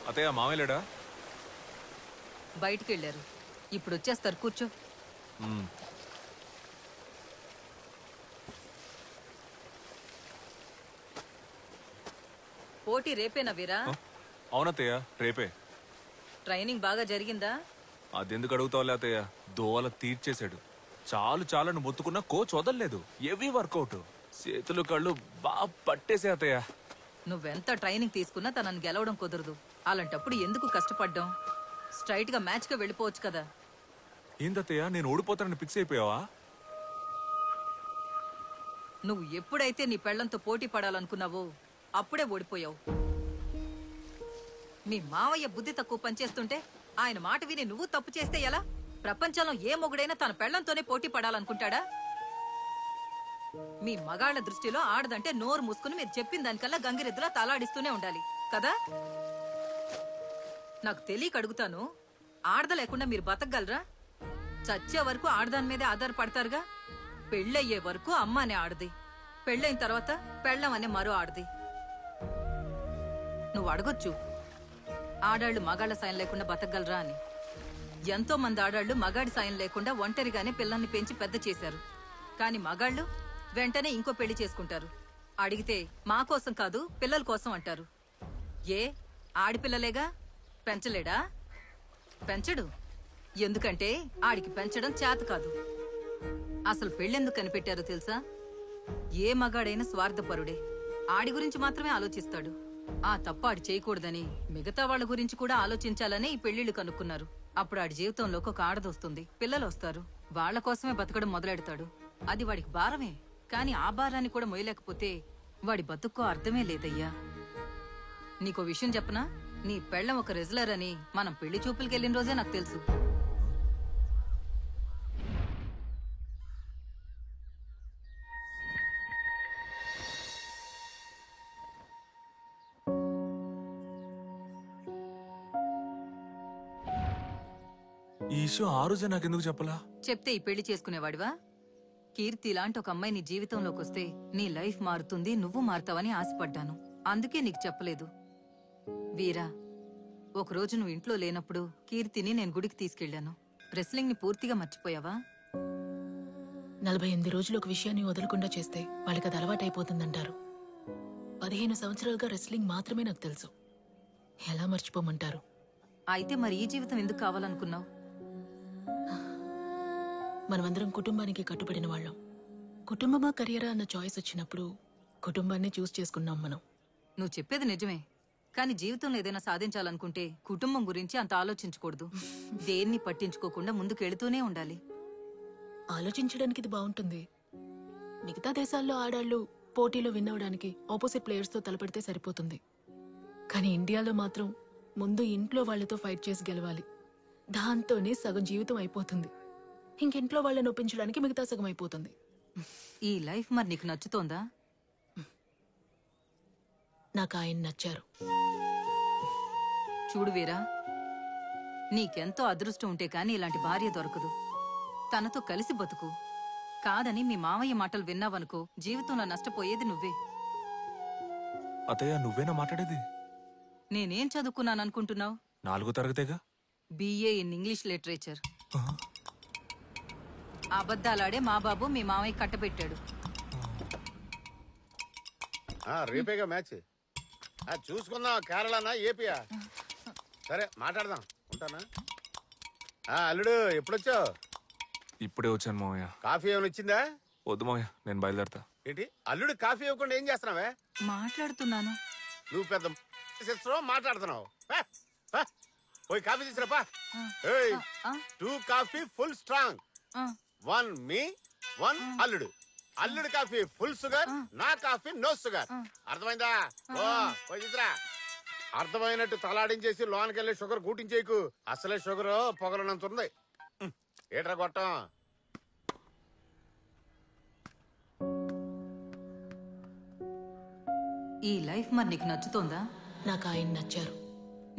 అతయ్య మామయ్యలేడా? బయటికి వెళ్ళారు, ఇప్పుడు వచ్చేస్తారు. కూర్చో. పోటీ రేపేనా వీరా? అవునత్తయ్య, రేపే. ట్రైనింగ్ బాగా జరిగిందా? అదెందుకు అడుగుతావులే అత్తయ్య, దోవల తీర్చేశాడు. చాలని మొత్తుకున్న కోచ్ వదలలేదు. హెవీ వర్కౌట్, చేతులు కళ్ళు బాగా పట్టేసే అత్తయ్య. నువ్వెంత ట్రైనింగ్ తీసుకున్నా తనని గెలవడం కుదరదు. అలాంటప్పుడు ఎందుకు కష్టపడ్డాం? స్ట్రైట్ గా మ్యాచ్ గా వెళ్ళిపోవచ్చు కదా. ఏందత్తయ్య, నేను ఓడిపోతానని ఫిక్స్ అయిపోయావా? నువ్వు ఎప్పుడైతే నీ పెళ్లంతో పోటీ పడాలనుకున్నావో అప్పుడే ఓడిపోయావు. మీ మావయ్య బుద్ధి తక్కువ పనిచేస్తుంటే ఆయన మాట విని నువ్వు తప్పు చేస్తే ఎలా? ప్రపంచంలో ఏ మొగుడైనా తన పెళ్లంతోనే పోటీ పడాలనుకుంటాడా? మీ మగాళ్ల దృష్టిలో ఆడదంటే నోరు మూసుకుని మీరు చెప్పిన దానికల్లా గంగిరెద్దులా తలాడిస్తూనే ఉండాలి కదా. నాకు తెలియక అడుగుతాను, ఆడద లేకుండా మీరు బతకగలరా? చచ్చే వరకు ఆడదాని మీదే ఆధారపడతారుగా. పెళ్ళయ్యే వరకు అమ్మ అనే ఆడది, పెళ్ళైన తర్వాత పెళ్ళం అనే మరో ఆడది. నువ్వు అడగొచ్చు, ఆడాళ్లు మగాళ్ల సాయం లేకుండా బతకగలరా అని. ఎంతో మంది ఆడాళ్లు మగాడి సాయం లేకుండా ఒంటరిగానే పిల్లల్ని పెంచి పెద్ద చేశారు. కాని మగాళ్లు వెంటనే ఇంకో పెళ్లి చేసుకుంటారు. అడిగితే మా కోసం కాదు పిల్లల కోసం అంటారు. ఏ ఆడిపిల్లలేగా, పెంచలేడా? పెంచడు. ఎందుకంటే ఆడికి పెంచడం చేత కాదు. అసలు పెళ్ళెందుకు కనిపెట్టారో తెలుసా? ఏ మగాడైనా స్వార్థపరుడే, ఆడి గురించి మాత్రమే ఆలోచిస్తాడు. ఆ తప్పు ఆడి చేయకూడదని మిగతా వాళ్ళ గురించి కూడా ఆలోచించాలని ఈ పెళ్లిళ్లు కనుక్కున్నారు. అప్పుడు ఆడి జీవితంలోకి ఒక ఆడదొస్తుంది, పిల్లలు వస్తారు. వాళ్ల కోసమే బతకడం మొదలెడతాడు. అది వాడికి భారమే. కాని ఆ భారాన్ని కూడా మొయ్యలేకపోతే వాడి బతుక్కో అర్థమే లేదయ్యా. నీకో విషయం చెప్పనా? నీ పెళ్ళం ఒక రెజ్లర్ అని మనం పెళ్లి చూపులకెళ్ళిన రోజే నాకు తెలుసు. ఈ విషయం ఆ రోజే నాకెందుకు చెప్పలా? చెప్తే ఈ పెళ్లి చేసుకునేవాడివా? కీర్తి లాంటి ఒక అమ్మాయి నీ జీవితంలోకి వస్తే నీ లైఫ్ మారుతుంది, నువ్వు మారుతావని ఆశపడ్డాను. అందుకే నీకు చెప్పలేదు. వీరా, ఒకరోజు నువ్వు ఇంట్లో లేనప్పుడు కీర్తిని నేను గుడికి తీసుకెళ్లాను. రెస్లింగ్ ని పూర్తిగా మర్చిపోయావా? 48 రోజులు ఒక విషయాన్ని వదలకుండా చేస్తే వాళ్ళకి అది అలవాటైపోతుందంటారు. 15 సంవత్సరాలుగా రెస్లింగ్ మాత్రమే నాకు తెలుసు. ఎలా మర్చిపోమంటారు? అయితే మరి ఈ జీవితం ఎందుకు కావాలనుకున్నావు? మనమందరం కుటుంబానికి కట్టుబడిన వాళ్ళం. కుటుంబమా కెరియరా అన్న చాయిస్ వచ్చినప్పుడు కుటుంబాన్ని చూస్ చేసుకున్నాం మనం. నువ్వు చెప్పేది నిజమే. కానీ జీవితంలో ఏదైనా సాధించాలనుకుంటే కుటుంబం గురించి అంత ఆలోచించకూడదు. దేన్ని పట్టించుకోకుండా ముందుకెళ్తూనే ఉండాలి. ఆలోచించడానికి ఇది బాగుంటుంది. మిగతా దేశాల్లో ఆడాళ్లు పోటీలో విన్ అవడానికి ఆపోజిట్ ప్లేయర్స్ తో తలపడితే సరిపోతుంది. కానీ ఇండియాలో మాత్రం ముందు ఇంట్లో వాళ్లతో ఫైట్ చేసి గెలవాలి. దాంతోనే సగం జీవితం అయిపోతుంది. ఇంకింట్లో వాళ్ళని ఒప్పించడానికి మిగతా సగం అయిపోతుంది. ఈ లైఫ్ మరి నీకు నచ్చుతోందా? నాకు ఆయన నచ్చారు. చూడు వీరా, నీకెంతో అదృష్టం ఉంటే కాని ఇలాంటి భార్య దొరకదు. తనతో కలిసి బతుకు. కాదని మీ మామయ్య మాటలు విన్నావనుకో, జీవితంలో నష్టపోయేది నువ్వే. అతయ్య, నువ్వేనా మాట్లాడేది? నేనేం చదువుకున్నాననుకుంటున్నావు? 4వ తరగతిగా. BA in English literature. అబద్ధాలాడే మా బాబు మీ మామయ్య కట్టబెట్టాడు. రేపేగా మ్యాచ్. చూసుకుందాం, కేరళనా ఏపీయా? సరే మాట్లాడదాం. ఉంటానా? అల్లుడు ఎప్పుడొచ్చావు? ఇప్పుడే వచ్చాను మామయ్య. కాఫీ ఏమైనా వచ్చిందా? వద్దు మామయ్య, నేను బయలుదేరతా. ఏంటి అల్లుడు కాఫీ ఇవ్వకుండా ఏం చేస్తున్నావే? మాట్లాడుతున్నాను. నువ్వు పెద్ద మాట్లాడుతున్నావు. పోయి కాఫీ తీసుకురాపా. 2 కాఫీ ఫుల్ స్ట్రాంగ్, 1 మీ, 1 అల్లుడు. అల్లుడు కాఫీ ఫుల్ షుగర్, నా కాఫీ నో షుగర్. అర్థమైందా? పోయి తీసురా. అర్థమైనట్టు తలాడించేసి లోనకెళ్ళి షుగర్ కూటించేకు. అసలే షుగర్ పొగలనంత ఉంది. ఏట్రా కొట్టం? ఈ లైఫ్ మరి నీకు నచ్చుతోందా? నాకు ఆయన నచ్చారు.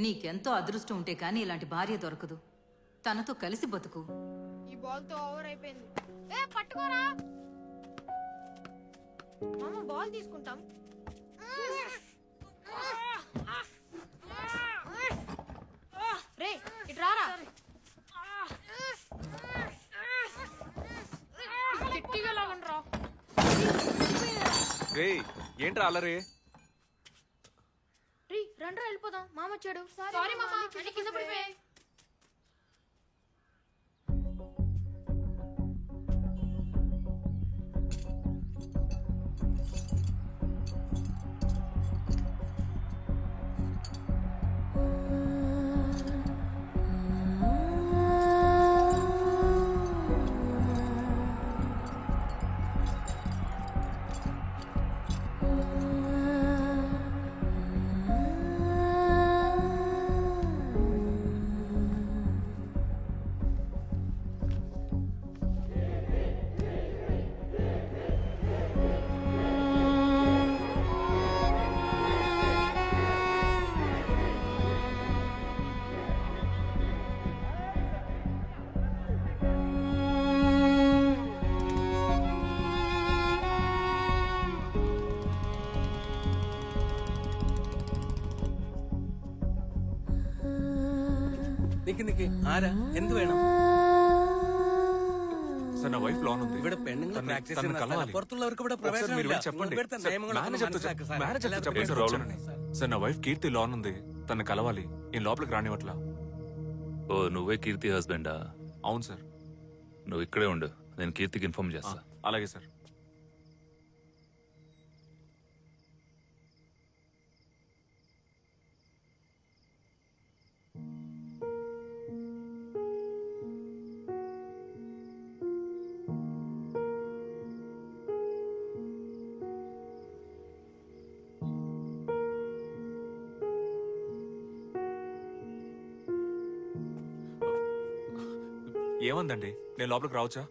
నీకెంతో అదృష్టం ఉంటే కాని ఇలాంటి భార్య దొరకదు. తనతో కలిసి బతుకు. బాల్ తో ఓవర్ అయిపోయింది. పట్టుకోరా మామ, బాల్ తీసుకుంటాం. రే ఇటు రారా. గట్టిగా లాగండ్రా. రే ఏంట్రా అల్లరే? రీ రండ్రా వెళ్ళిపోదాం, మామ వచ్చాడు. సారీ మామ, అన్ని కింద పడిపోయాయి. ആരാ എന്ത് വേണം? సార్ నా వైఫ్ లోన్ ఉంది. ഇവിടെ പെണ്ണുങ്ങൾ പ്രാക്ടീസ് ചെയ്യുന്ന പുറത്തുള്ളവർക്ക് ഇവിടെ మీరు చెప్పండి. మేనేజర్ చెప్పండి సార్, నా వైఫ్ కీర్తి లోన్ ఉంది, తను కలవాలి. ఈ లోపలికి రానివట్లా. ఓ నువ్వే కీర్తి హస్బెండా? అవును సార్. నువ్వు ఇక్కడే ఉండు, నేను కీర్తికి ఇన్ఫార్మ్ చేస్తా. అలాగే సార్. ఏమందండి, నేను లోపలికి రావచ్చా?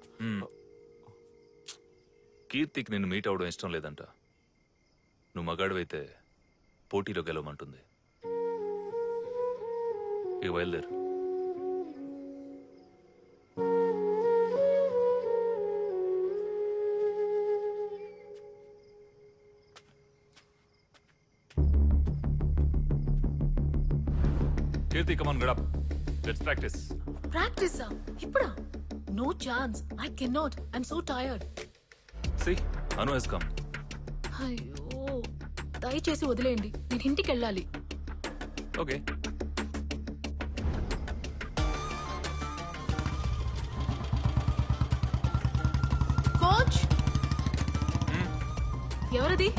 కీర్తికి నిన్ను మీట్ అవడం ఇష్టం లేదంట. నువ్వు మగాడివైతే పోటీలో గెలవమంటుంది. ఇక బయలుదేరు. Keerthi come on, get up. Let's practice. ప్రాక్టీసా? ఇప్పుడా? No chance. I cannot. I am so tired. See, Anu has come. అయ్యో, దయచేసి వదిలేయండి, నేను ఇంటికి వెళ్ళాలి. ఓకే. కోచ్, ఎవరది?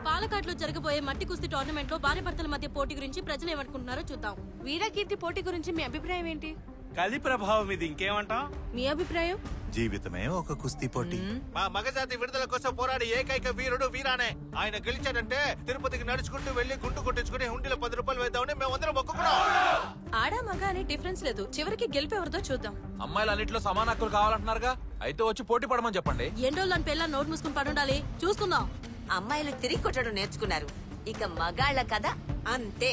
పాలకాట్లో జరగబోయే మట్టి కుస్తీ టోర్నమెంట్ లో భార్య భర్తల మధ్య పోటీ గురించి ప్రజలు ఏమనుకుంటున్నారో చూద్దాం. వీరకీర్తి పోటీ గురించి మీ అభిప్రాయం ఏంటి? కలి ప్రభావం ఇది, ఇంకేమంటాం? మీ అభిప్రాయం? జీవితమే ఒక కుస్తీ పోటీ. మా మగజాతి విడుదల కోసం పోరాడి ఏకైక వీరుడు వీరానే. ఆయన గెలిచాడంటే తిరుపతికి నడుచుకుంటూ వెళ్లి గుండు కొట్టించుకుని హుండీలో 10 రూపాయలు వేద్దామని మేమందరం మొక్కుకున్నాం. ఆడా మగ అని డిఫరెన్స్ లేదు, చివరికి గెలిపేవరదో చూద్దాం. అమ్మాయిలు అన్నింటిలో సమాన హక్కులు కావాలంటున్నారుగా, అయితే వచ్చి పోటీ పడమని చెప్పండి. ఎండోళ్ళు అని పిల్ల నోట్ మూసుకుని పడుండాలి, చూసుకుందాం. అమ్మాయిలు తిరిగి కొట్టడం నేర్చుకున్నారు, ఇక మగాళ్ళ కథ అంతే.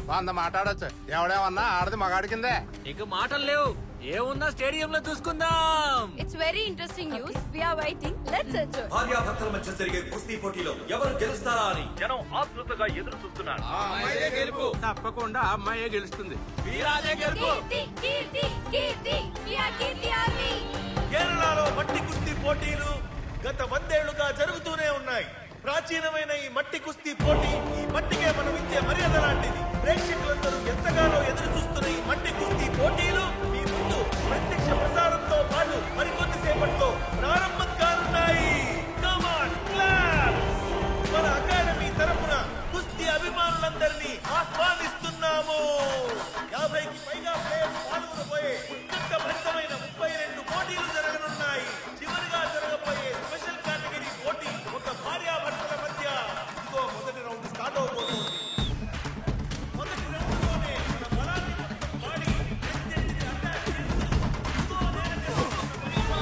వంద మాట్లాడొచ్చు, ఎవడేమన్నా ఆడది మగాడి కిందే. ఇక మాటలు లేవు, ఏమున్నా స్టేడియం లో చూసుకుందాం. It's very interesting news. We are waiting. Let's enjoy. భార్యాభర్తల మధ్య జరిగే కుస్తీ పోటీలో ఎవరు గెలుస్తారా అని జనం ఆతృతగా ఎదురు చూస్తున్నారు. తప్పకుండా అమ్మాయే గెలుస్తుంది. కేరళలో మట్టి కుస్తీ పోటీలు గత 100 ఏళ్లుగా జరుగుతూనే ఉన్నాయి. ప్రాచీనమైన ఈ మట్టి కుస్తీ పోటీ ఈ మట్టికే మనం ఇచ్చే మర్యాద లాంటిది. ప్రేక్షకులందరూ ఎంతగానో ఎదురు చూస్తున్న ఈ మట్టి కుస్తీ పోటీలు మీ ముందు ప్రత్యక్ష ప్రసారంతో పాటు మరికొద్ది సేపట్లో ప్రారంభం కానున్నాయి. Come on claps. మన అకాడమీ తరపున కుస్తీ అభిమానులందరినీ ఆహ్వానిస్తున్నాము. 50కి పైగా ప్లేయర్స్ పాల్గొనబోయే ఉత్కంఠభరితమైన 32 పోటీలు జరగనున్నాయి. చివరిగా జరగబోయే స్పెషల్ కేటగిరీ పోటీ ఒక భార్యాభర్తల మధ్య. ఇదిగో మొదటి రౌండ్ స్టార్ట్ అవబోతోంది. మొదటి రౌండ్లోనే మన బలాన్ని వాడి ప్రత్యర్థిని అటాక్ చేస్తూ ఇదిగో నేల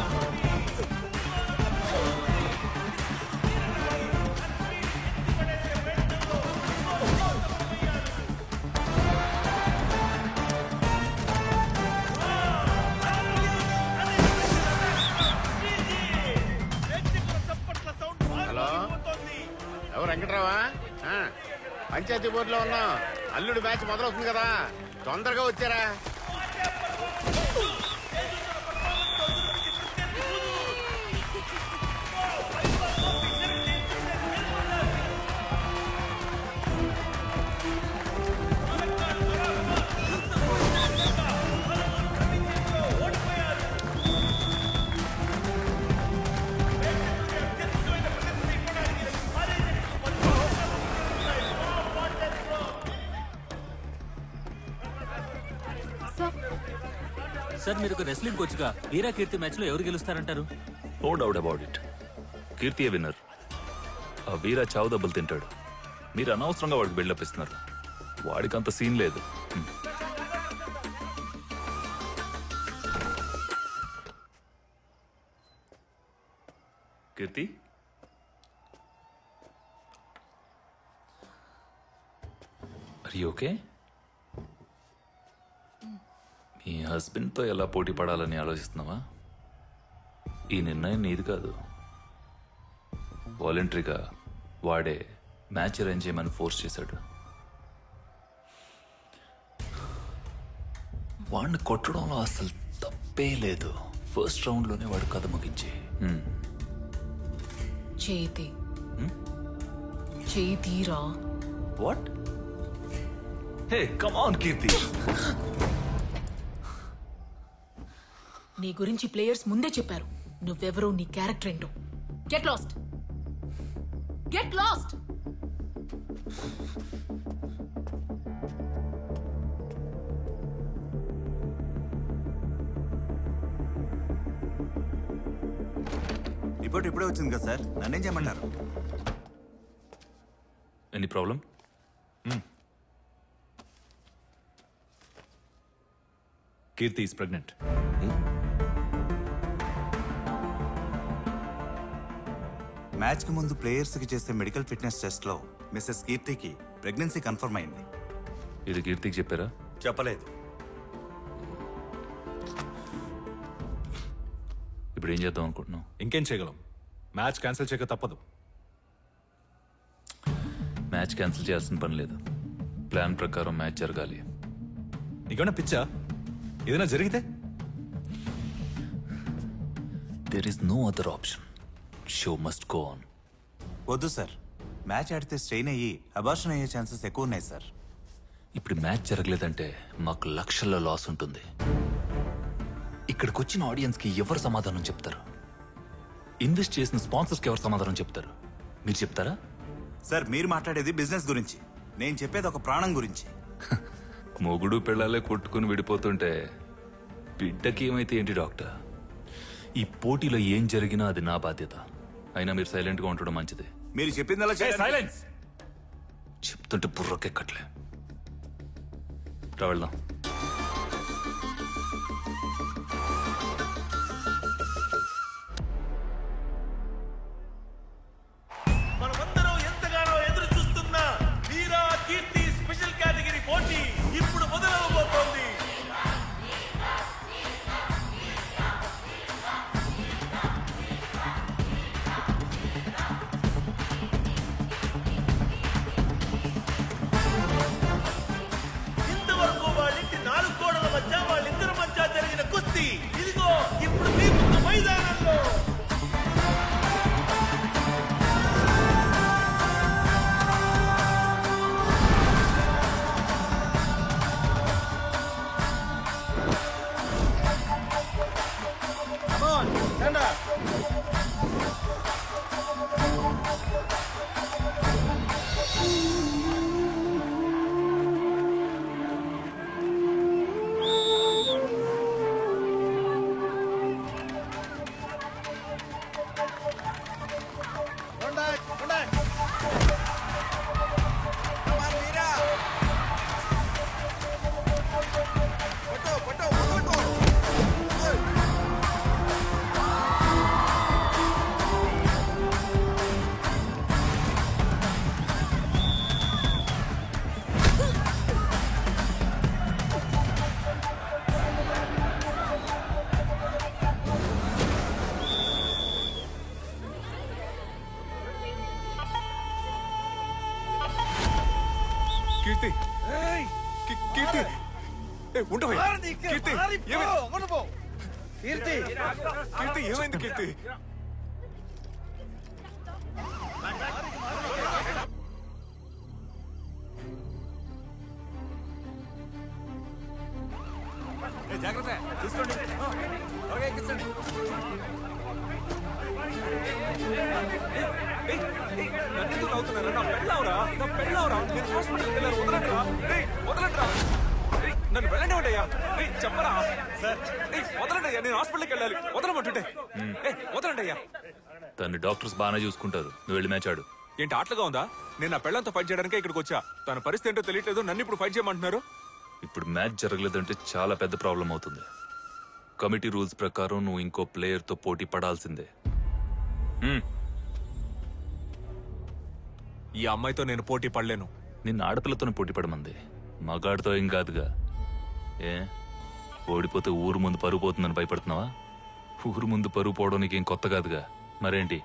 వెంకట్రావా పంచాయతీ బోర్డులో ఉన్నాం. అల్లుడు మ్యాచ్ మొదలవుతుంది కదా, తొందరగా వచ్చారా? సార్, మీరు ఒక రెస్లింగ్ కోచ్ గా వీరా కీర్తి మ్యాచ్ లో ఎవరు గెలుస్తారంటారు? No doubt about it. Keerthi winner. ఆ వీరా చావు దెబ్బలు తింటాడు. మీరు అనవసరంగా వాడికి బిల్డప్ ఇస్తున్నారు. వాడికి అంత సీన్ లేదు. కీర్తి, ఆర్ యు ఓకే? మీ హస్బెండ్తో ఎలా పోటీ పడాలని ఆలోచిస్తున్నావా? ఈ నిర్ణయం నీది కాదు. వాలంటరీగా వాడే మ్యాచ్ అరేంజ్ చేయమని ఫోర్స్ చేశాడు. వాడిని కొట్టడంలో అసలు తప్పే లేదు. ఫస్ట్ రౌండ్లోనే వాడు కథ ముగించి చేతిరా. What? Hey come on Keerthi. నీ గురించి ప్లేయర్స్ ముందే చెప్పారు. నువ్వెవరో, నీ క్యారెక్టర్ ఏంటో. Get lost, get lost. Report ఇప్పుడే వచ్చింది కదా సార్, నన్నేం చేయమంటారు? Any problem? Keerthi is pregnant. Match కి ముందు ప్లేయర్స్ కి చేసే మెడికల్ ఫిట్నెస్ టెస్ట్ లో మిస్సెస్ కీర్తికి ప్రెగ్నెన్సీ కన్ఫర్మ్ అయింది. ఇది కీర్తికి చెప్పారా? చెప్పలేదు. ఇప్పుడు ఏం చేద్దాం అనుకుంటున్నాం? ఇంకేం చేయగలం? మ్యాచ్ క్యాన్సిల్ చేయక తప్పదు. మ్యాచ్ క్యాన్సిల్ చేయాల్సిన పని లేదు. ప్లాన్ ప్రకారం మ్యాచ్ జరగాలి. నీకేమైనా పిచ్చా? ఏదైనా జరిగితే? There is no other option. Show must go on. వద్దు సార్, మ్యాచ్ ఆడితే స్ట్రెయిన్ అయ్యి అబార్షన్ అయ్యే ఛాన్సెస్ ఎక్కువ ఉన్నాయి సార్. ఇప్పుడు మ్యాచ్ జరగలేదంటే మాకు లక్షల్లో లాస్ ఉంటుంది. ఇక్కడికి వచ్చిన ఆడియన్స్కి ఎవరు సమాధానం చెప్తారు? ఇన్వెస్ట్ చేసిన స్పాన్సర్స్కి ఎవరు సమాధానం చెప్తారు? మీరు చెప్తారా? సార్, మీరు మాట్లాడేది బిజినెస్ గురించి, నేను చెప్పేది ఒక ప్రాణం గురించి. మొగుడు పిల్లలే కొట్టుకుని విడిపోతుంటే బిడ్డకి ఏమైతే ఏంటి డాక్టర్? ఈ పోటీలో ఏం జరిగినా అది నా బాధ్యత. అయినా మీరు సైలెంట్గా ఉండడం మంచిది. మీరు చెప్పిందలా సైలెన్స్. చెప్తుంటే బుర్రకెక్కట్లే. రా వెళ్దాం. మనమందరం ఎంతగానో ఎదురు చూస్తున్న వీరా కీర్తి స్పెషల్ కేటగిరీ పోటీ ఇప్పుడు మొదలవబోతోంది. ఇంతవరకు వాళ్ళింటి 4 గోడల మధ్య, వాళ్ళిద్దరి మధ్య జరిగిన కుస్తీ ఇదిగో ఇప్పుడు మీ ముందు మైదానంలో. కీర్తి కీర్తి ఉండవయ్యా కీర్తి కీర్తి కీర్తి ఏమైంది కీర్తి జాగ్రత్త చూసుకోండి ఓకే ఎక్కించండి నన్నెందుకు అవుతున్నారా నా పెళ్ళవరా నేను హాస్పిటల్కి వెళ్ళారు వదలండిరా వదలండిరా నన్ను వెళ్ళండి అయ్యా చెప్పరా సార్ వదలండి అయ్యా నేను హాస్పిటల్కి వెళ్ళాలి వదలమంటుంటే వదలండి అయ్యా తను డాక్టర్స్ బాగానే చూసుకుంటారు నువ్వు వెళ్ళి మ్యాచ్ ఆడు ఏంటి ఆటలుగా ఉందా నేను నా పెళ్ళంతో ఫైట్ చేయడానికే ఇక్కడికి వచ్చా తన పరిస్థితి ఏంటో తెలియట్లేదు నన్ను ఇప్పుడు ఫైట్ చేయమంటున్నారు ఇప్పుడు మ్యాచ్ జరగలేదంటే చాలా పెద్ద ప్రాబ్లం అవుతుంది కమిటీ రూల్స్ ప్రకారం నువ్వు ఇంకో ప్లేయర్తో పోటీ పడాల్సిందే ఈ అమ్మాయితో నేను పోటీ పడలేను నిన్న ఆడపిల్లతోనే పోటీ పడమంది మగాడితో ఏం కాదుగా ఏ ఓడిపోతే ఊరు ముందు పరుగు పోతుందని భయపడుతున్నావా ఊరు ముందు పరుగు పోవడం నీకేం కొత్త కాదుగా మరేంటి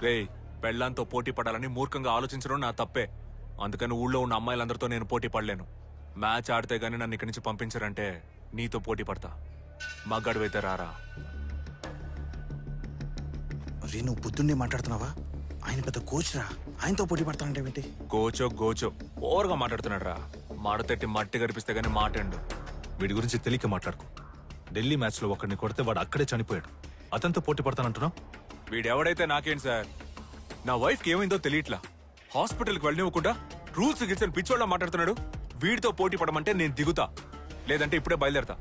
రేయ్ పెళ్ళంతో పోటీ పడాలని మూర్ఖంగా ఆలోచించడం నా తప్పే అందుకని ఊళ్ళో ఉన్న అమ్మాయిలందరితో నేను పోటీ పడలేను మ్యాచ్ ఆడితే గానీ నన్ను ఇక్కడి నుంచి పంపించారంటే నీతో పోటీ పడతా మగాడివైతే రారా నువ్వు పొద్దున్నే మాట్లాడుతున్నావా ఆయన పెద్ద కోచ్ రా ఆయనతో పోటీ పడతానంటే గోచో ఓవర్గా మాట్లాడుతున్నాడు రా మాడతెట్టి మట్టి గరిపిస్తే గానీ మాటండు వీడి గురించి తెలియక మాట్లాడుకో ఢిల్లీ మ్యాచ్ లో ఒకరిని కొడితే వాడు అక్కడే చనిపోయాడు అతనితో పోటీ పడతానంటున్నావు వీడెవడైతే నాకేంటి సార్ నా వైఫ్కి ఏమైందో తెలియట్లా హాస్పిటల్కి వెళ్ళనివ్వకుండా రూల్స్ గిల్సని పిచ్చోళ్ళ మాట్లాడుతున్నాడు వీడితో పోటీ పడమంటే నేను దిగుతా లేదంటే ఇప్పుడే బయలుదేరతా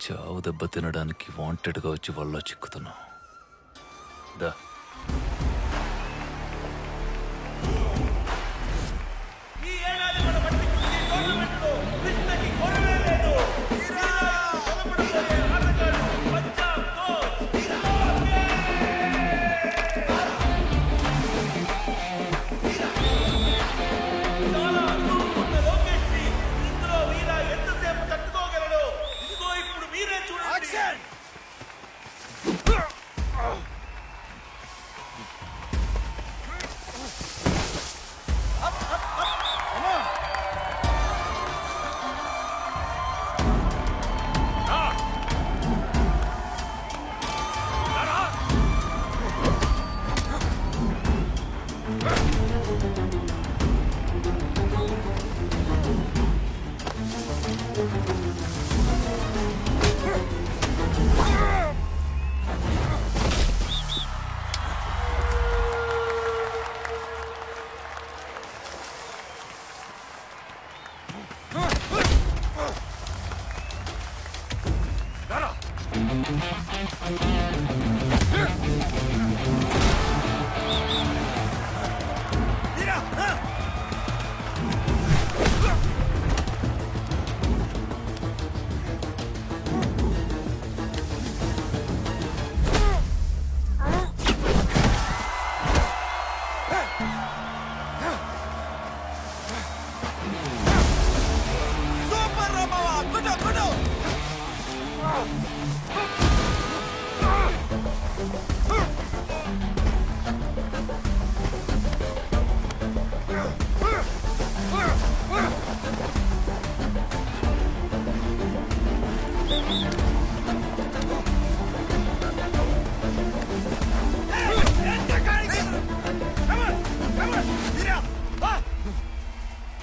చావు దెబ్బ తినడానికి వాంటెడ్గా వచ్చి వల్ల చిక్కుతున్నావు దా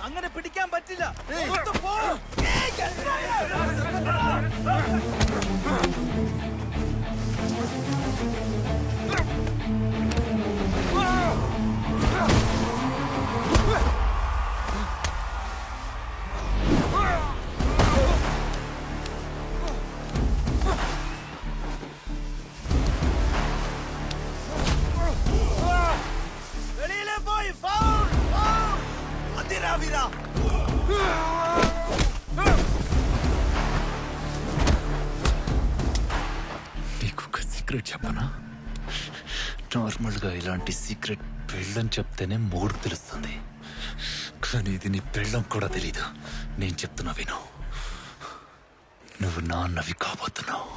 അങ്ങനെ പിടിക്കാൻ പറ്റില്ല പോ വെളിയിലെ പോയി ഫൗൾ അതിരാ വീരാ నీకు ఒక సీక్రెట్ చెప్పనా నార్మల్గా ఇలాంటి సీక్రెట్ పెళ్ళని చెప్తేనే మూడు తెలుస్తుంది కానీ ఇది నీ పెళ్ళం కూడా తెలీదు నేను చెప్తున్నా విను నువ్వు నాన్నవి కాబోతున్నావు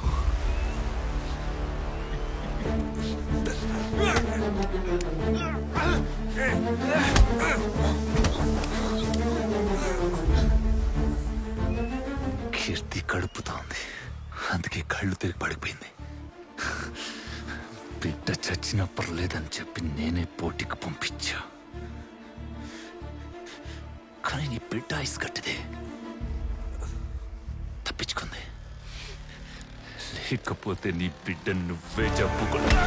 కీర్తి కడుపుతా ఉంది, అందుకే కళ్ళు తిరిగి పడిపోయింది. బిడ్డ చచ్చినా పర్లేదని చెప్పి నేనే పోటీకి పంపించా. కానీ నీ బిడ్డ ఐస్ కట్టిదే, తప్పించుకుంది. లేకపోతే నీ బిడ్డ నువ్వే చెప్పుకున్నా.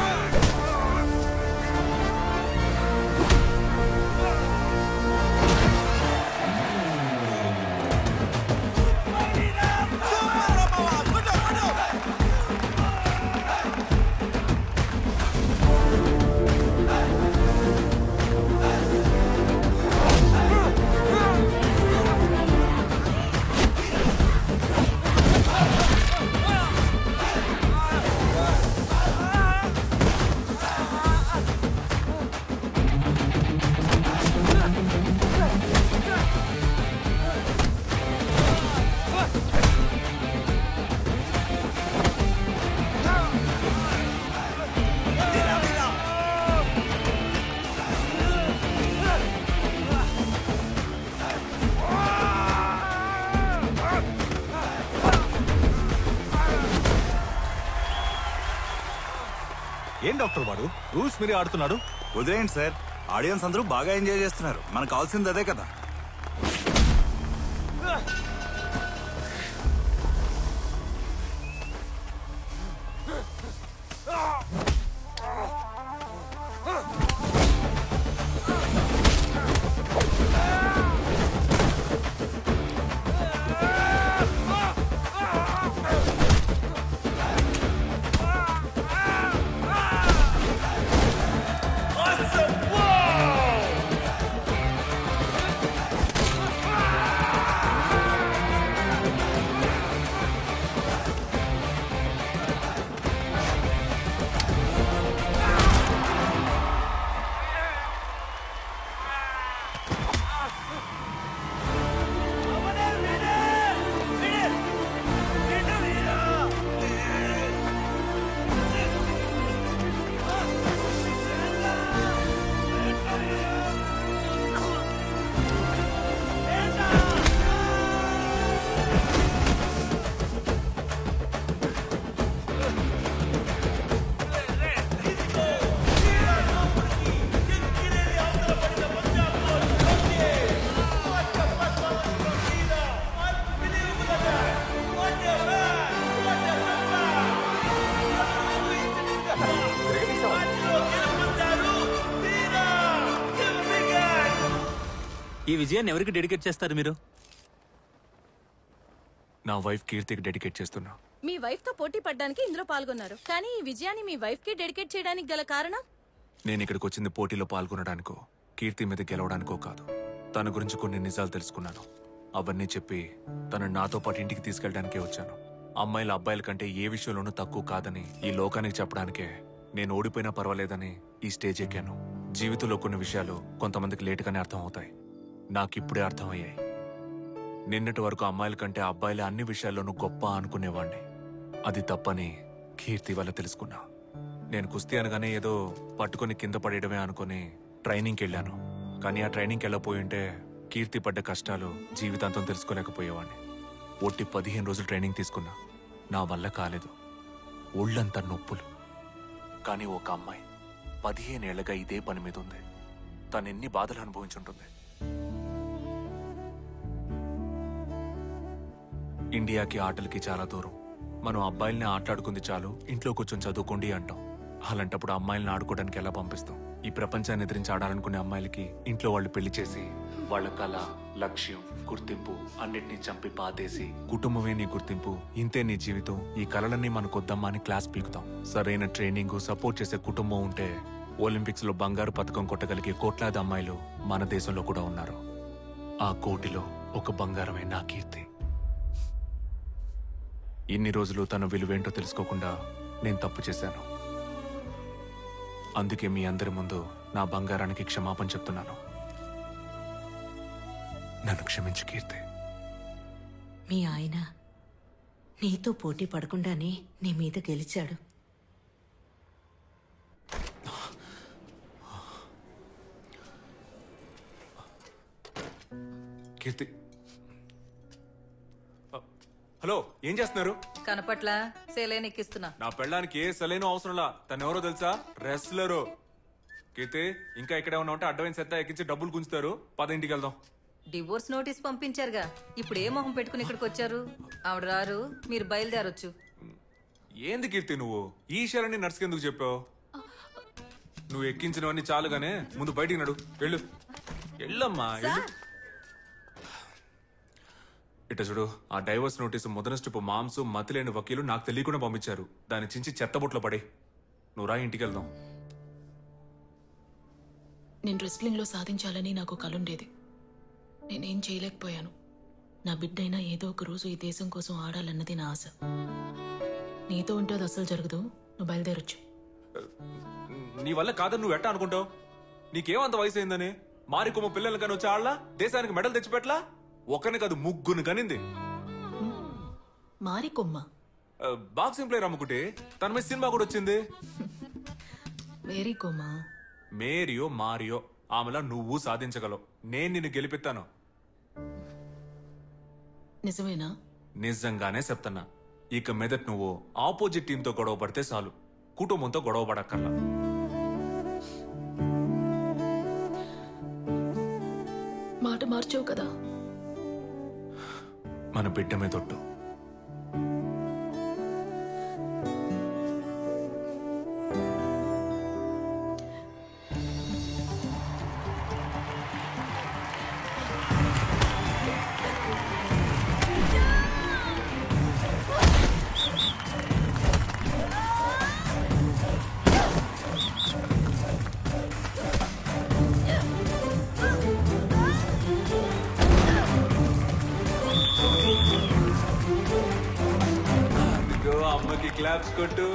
ఏం డాక్టర్ వాడు రూల్స్ మీరే ఆడుతున్నాడు? వదిలేయండి సార్, ఆడియన్స్ అందరూ బాగా ఎంజాయ్ చేస్తున్నారు. మనకు కావాల్సింది అదే కదా. ఈ విజయాన్ని ఎవరికి డెడికేట్ చేస్తారు మీరు? నా వైఫ్ కీర్తికి డెడికేట్ చేస్తున్నా. మీ వైఫ్ తో పోటీ పడ్డానికి ఇందులో పాల్గొన్నారు, కానీ ఈ విజయాన్ని మీ వైఫ్ కి డెడికేట్ చేయడానికి గల కారణం? నేను ఇక్కడికి వచ్చింది పోటీలో పాల్గొనడానికో కీర్తి మీద గెలవడానికో కాదు. తన గురించి కొన్ని నిజాలు తెలుసుకున్నాను. అవన్నీ చెప్పి తను నాతో పాటు ఇంటికి తీసుకెళ్ళడానికే వచ్చాను. అమ్మాయిల అబ్బాయిల కంటే ఏ విషయంలోనూ తక్కువ కాదని ఈ లోకానికి చెప్పడానికే నేను ఓడిపోయినా పర్వాలేదని ఈ స్టేజ్ ఎక్కాను. జీవితంలో కొన్ని విషయాలు కొంతమందికి లేటుగానే అర్థం అవుతాయి. నాకిప్పుడే అర్థమయ్యాయి. నిన్నటి వరకు అమ్మాయిల కంటే అబ్బాయిలే అన్ని విషయాల్లోనూ గొప్ప అనుకునేవాణ్ణి. అది తప్పని కీర్తి వల్ల తెలుసుకున్నా. నేను కుస్తీ అనగానే ఏదో పట్టుకొని కింద పడేయడమే అనుకుని ట్రైనింగ్కి వెళ్ళాను. కానీ ఆ ట్రైనింగ్కి వెళ్ళపోయి ఉంటే కీర్తి పడ్డ కష్టాలు జీవితాంతం తెలుసుకోలేకపోయేవాడిని. ఒట్టి 15 రోజులు ట్రైనింగ్ తీసుకున్నా. నా వల్ల కాలేదు. ఒళ్ళంతా నొప్పులు. కానీ ఒక అమ్మాయి 15 ఏళ్లగా ఇదే పని మీద ఉంది. తను ఎన్ని బాధలు అనుభవించుంటుంది. ఇండియాకి ఆటలకి చాలా దూరం. మనం అబ్బాయిల్ని ఆటలాడుకుంది చాలు, ఇంట్లో కూర్చొని చదువుకోండి అంటాం. అలాంటప్పుడు అమ్మాయిల్ని ఆడుకోవడానికి ఎలా పంపిస్తాం? ఈ ప్రపంచాన్ని ఎదిరించి ఆడాలనుకునే అమ్మాయిలకి ఇంట్లో వాళ్ళు పెళ్లి చేసి వాళ్ళ కళ, లక్ష్యం, గుర్తింపు అన్నిటినీ చంపి పాతేసి కుటుంబమే నీ గుర్తింపు, ఇంతే నీ జీవితం, ఈ కళలన్నీ మనకొద్దమ్మా అని క్లాస్ పీకుతాం. సరైన ట్రైనింగ్, సపోర్ట్ చేసే కుటుంబం ఉంటే ఒలింపిక్స్ లో బంగారు పథకం కొట్టగలిగే కోట్లాది అమ్మాయిలు మన దేశంలో కూడా ఉన్నారు. ఆ కోటిలో ఒక బంగారమే నా కీర్తి. ఇన్ని రోజులు తన విలువేంటో తెలుసుకోకుండా నేను తప్పు చేశాను. అందుకే మీ అందరి ముందు నా బంగారానికి క్షమాపణ చెప్తున్నాను. నన్ను క్షమించు కీర్తి. మీ ఆయన నీతో పోటీ పడకుండానే నీ మీద గెలిచాడు. కీర్తి హలో ఏం చేస్తున్నారు? కనపట్ల సేలైన్ ఎక్కిస్తున్నా. నా పెళ్ళానికి ఏ సలైన అవసరంలా. తను ఎవరో తెలుసా? రెస్లరు. కీర్తి ఇంకా ఇక్కడే ఉన్నా ఉంటే అడ్డమైన సెత్తా ఎక్కించి డబ్బులు గుంచుతారు. పద ఇంటికి వెళ్దాం. డివోర్స్ నోటీస్ పంపించారుగా, ఇప్పుడు ఏ మొహం పెట్టుకుని ఇక్కడికి వచ్చారు? ఆవిడ రారు, మీరు బయలుదేరొచ్చు. ఏంది కీర్తి నువ్వు ఈ విషయాలన్నీ నర్సుకి ఎందుకు చెప్పావు? నువ్వు ఎక్కించినవన్నీ చాలుగానే ముందు బయటికి నడు. వెళ్ళు వెళ్ళమ్మా వెళ్ళు. ఇట చూడు, ఆ డైవర్స్ నోటీసు మొదటి స్టెప్ మాంసు మతిలేని వకీలు నాకు తెలియకుండా పంపించారు. దాన్ని చించి చెత్తబొట్లో పడే. నువ్వు రా, ఇంటికి వెళ్దాం. నేను రెస్లింగ్లో సాధించాలని నాకు కలుండేది. నేనేం చేయలేకపోయాను. నా బిడ్డైనా ఏదో ఒక రోజు ఈ దేశం కోసం ఆడాలన్నది నా ఆశ. నీతో ఉంటే అది అసలు జరగదు. నువ్వు బయలుదేరొచ్చు. నీ వల్ల కాదని నువ్వు ఎట్టా అనుకుంటావు? నీకేమంత వయసు అయిందని మారికొమ్మ పిల్లలు కానీ వచ్చి ఆడలా? దేశానికి మెడల్ తెచ్చిపెట్టలా? ఒకరిని కాదు ముగ్గురు కనింది. మారికొమ్మ బాక్సింగ్ ప్లేయర్ అమ్ముకుంటే తన మీద సినిమా కూడా వచ్చింది. మేరియో మారియో ఆమెలా నువ్వు సాధించగలవు. నేను నిన్ను గెలిపిస్తాను. నిజమేనా? నిజంగానే చెప్తున్నా. ఇక మీదట నువ్వు ఆపోజిట్ టీంతో గొడవ పడితే చాలు, కుటుంబంతో గొడవ పడక్కర్లా. మాట మార్చావు కదా. మన బిడ్డ మీద ఒట్టు. అమ్మకి క్లాప్స్ కొట్టు.